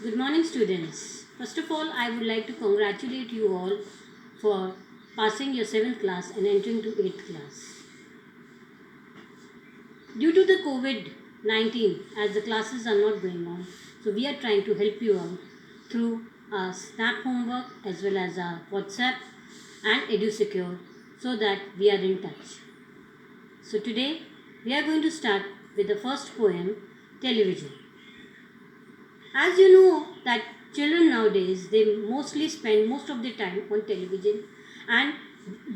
Good morning, students. First of all, I would like to congratulate you all for passing your 7th class and entering to 8th class. Due to the COVID 19, as the classes are not going on, so we are trying to help you out through our Snap homework as well as our WhatsApp and EduSecure so that we are in touch. So today, we are going to start with the first poem, Television. As you know that children nowadays they mostly spend most of their time on television, and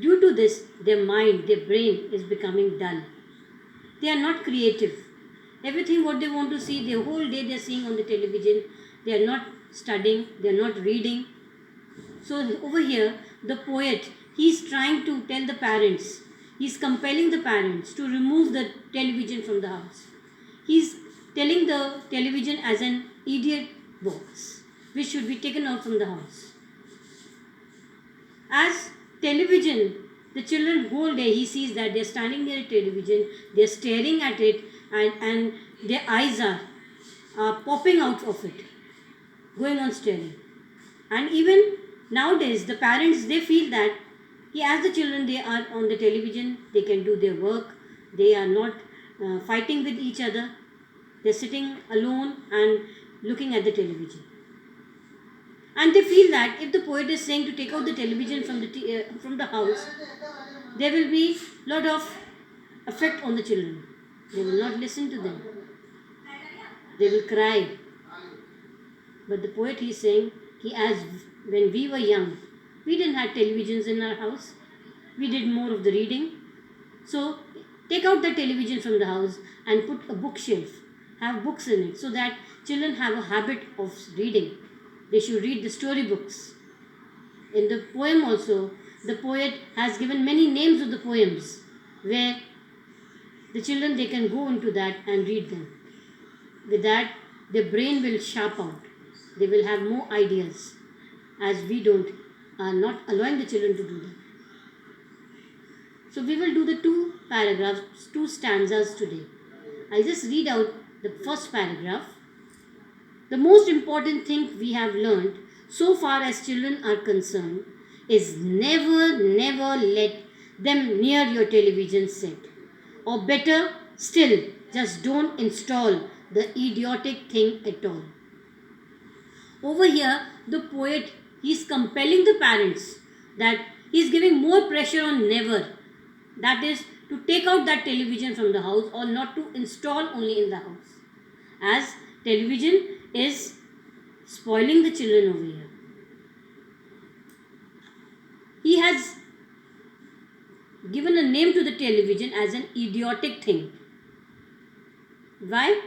due to this their mind, their brain is becoming dull. They are not creative. Everything what they want to see, the whole day they are seeing on the television. They are not studying, they are not reading. So over here the poet, he is trying to tell the parents, he is compelling the parents to remove the television from the house. He is telling the television as an idiot box which should be taken out from the house. As television, the children whole day he sees that they are standing near a television, they are staring at it, and their eyes are popping out of it, going on staring. And even nowadays the parents they feel that as the children they are on the television, they can do their work, they are not fighting with each other, they are sitting alone and looking at the television. And they feel that if the poet is saying to take out the television from the house, there will be lot of effect on the children. They will not listen to them, they will cry. But the poet is saying, as when we were young, we didn't have televisions in our house. We did more of the reading. So take out the television from the house and put a bookshelf. Have books in it so that children have a habit of reading. They should read the storybooks. In the poem also, the poet has given many names of the poems where the children they can go into that and read them. With that, their brain will sharp out. They will have more ideas, as we are not allowing the children to do that. So we will do the two paragraphs, two stanzas today. I'll just read out the first paragraph. The most important thing we have learned so far as children are concerned is never let them near your television set. Or better still, just don't install the idiotic thing at all. Over here, the poet, he is compelling the parents that he is giving more pressure on never. That is to take out that television from the house or not to install only in the house. As television is spoiling the children over here. He has given a name to the television as an idiotic thing. Why?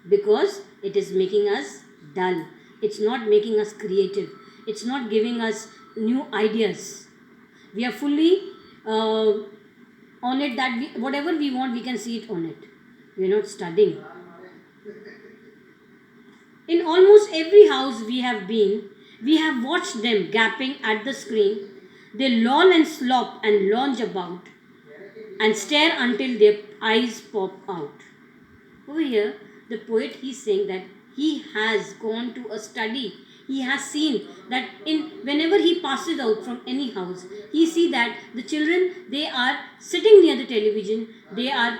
Because it is making us dull. It's not making us creative. It's not giving us new ideas. We are fully on it that whatever we want, we can see it on it. We are not studying. In almost every house we have been, we have watched them gapping at the screen. They loll and slop and lounge about and stare until their eyes pop out. Over here, the poet is saying that he has gone to a study. He has seen that whenever he passes out from any house, he see that the children they are sitting near the television, they are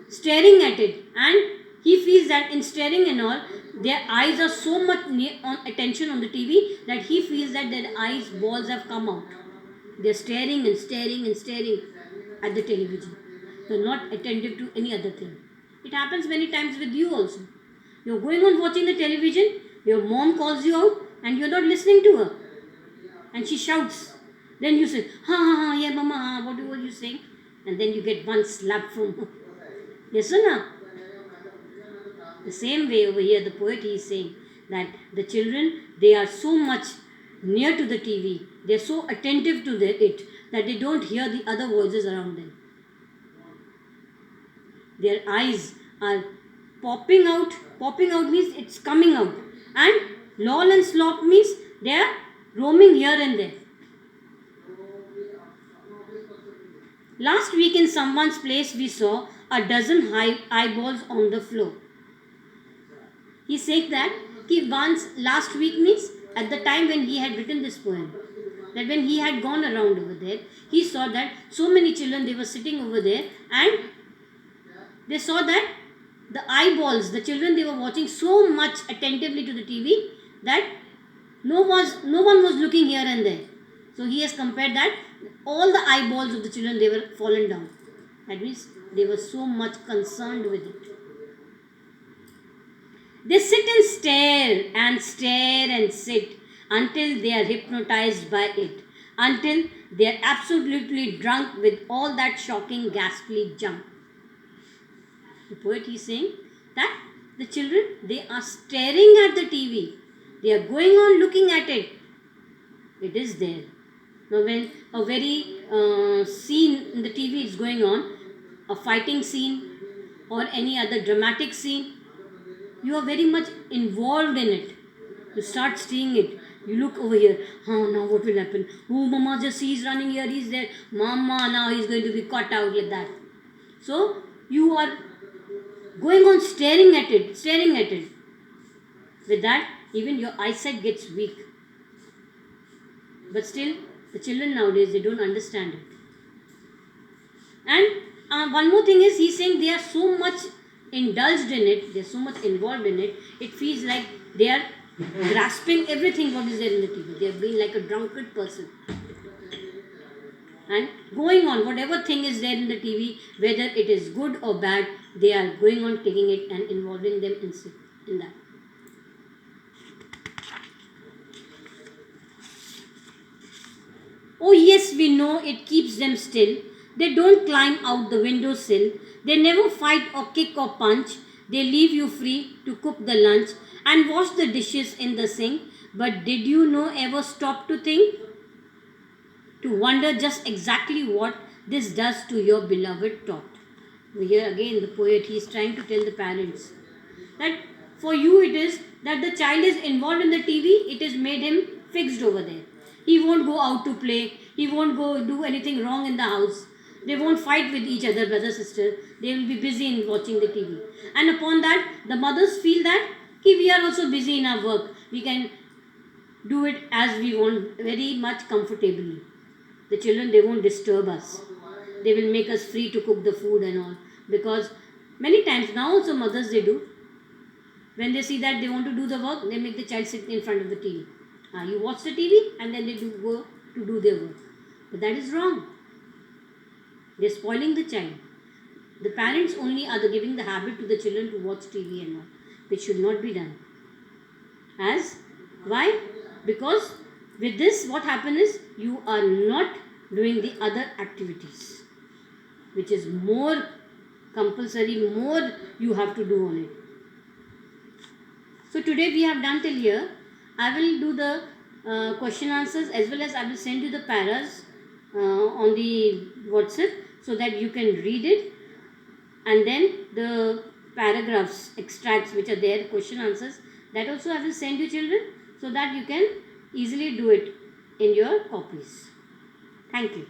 staring at it, and he feels that in staring and all, their eyes are so much on attention on the TV that he feels that their eyes balls have come out. They are staring and staring and staring at the television. They are not attentive to any other thing. It happens many times with you also. You're going on watching the television, your mom calls you out and you're not listening to her. And she shouts. Then you say, ha, yeah, mama, what were you saying? And then you get one slap from her. Yes or no? The same way over here, the poet is saying that the children, they are so much near to the TV, they are so attentive to it that they don't hear the other voices around them. Their eyes are popping out. Popping out means it's coming out. And loll and slop means they are roaming here and there. Last week in someone's place we saw a dozen eyeballs on the floor. He said that once last week means at the time when he had written this poem, that when he had gone around over there, he saw that so many children, they were sitting over there, and they saw that the eyeballs, the children, they were watching so much attentively to the TV that no one was looking here and there. So he has compared that all the eyeballs of the children, they were fallen down. That means they were so much concerned with it. They sit and stare and sit until they are hypnotized by it, until they are absolutely drunk with all that shocking, ghastly junk. The poet is saying that the children, they are staring at the TV. They are going on looking at it. It is there. Now when a very scene in the TV is going on, a fighting scene or any other dramatic scene, you are very much involved in it. You start seeing it. You look over here. Oh, now what will happen? Oh, mama, just he's running here. He's there. Mama, now he's going to be caught out like that. So you are going on staring at it. With that, even your eyesight gets weak. But still, the children nowadays, they don't understand it. And one more thing is, he's saying they are so much indulged in it, they are so much involved in it, it feels like they are grasping everything what is there in the TV. They are being like a drunkard person. And going on, whatever thing is there in the TV, whether it is good or bad, they are going on taking it and involving them in that. Oh yes, we know it keeps them still. They don't climb out the windowsill. They never fight or kick or punch. They leave you free to cook the lunch and wash the dishes in the sink. But did you ever stop to think? To wonder just exactly what this does to your beloved thought. Here again the poet, he is trying to tell the parents that for you it is that the child is involved in the TV, it has made him fixed over there. He won't go out to play, he won't go do anything wrong in the house. They won't fight with each other, brother, sister. They will be busy in watching the TV. And upon that, the mothers feel that we are also busy in our work. We can do it as we want, very much comfortably. The children, they won't disturb us. They will make us free to cook the food and all. Because many times, now also mothers, they do. When they see that they want to do the work, they make the child sit in front of the TV. You watch the TV and then they go to do their work. But that is wrong. They are spoiling the child. The parents only are giving the habit to the children to watch TV and all, which should not be done. Why? Because with this, what happens is, you are not doing the other activities, which is more compulsory, more you have to do on it. So today we have done till here. I will do the question answers, as well as I will send you the paras on the WhatsApp so that you can read it, and then the paragraphs, extracts which are there, question answers, that also I will send you, children, so that you can easily do it in your copies. Thank you.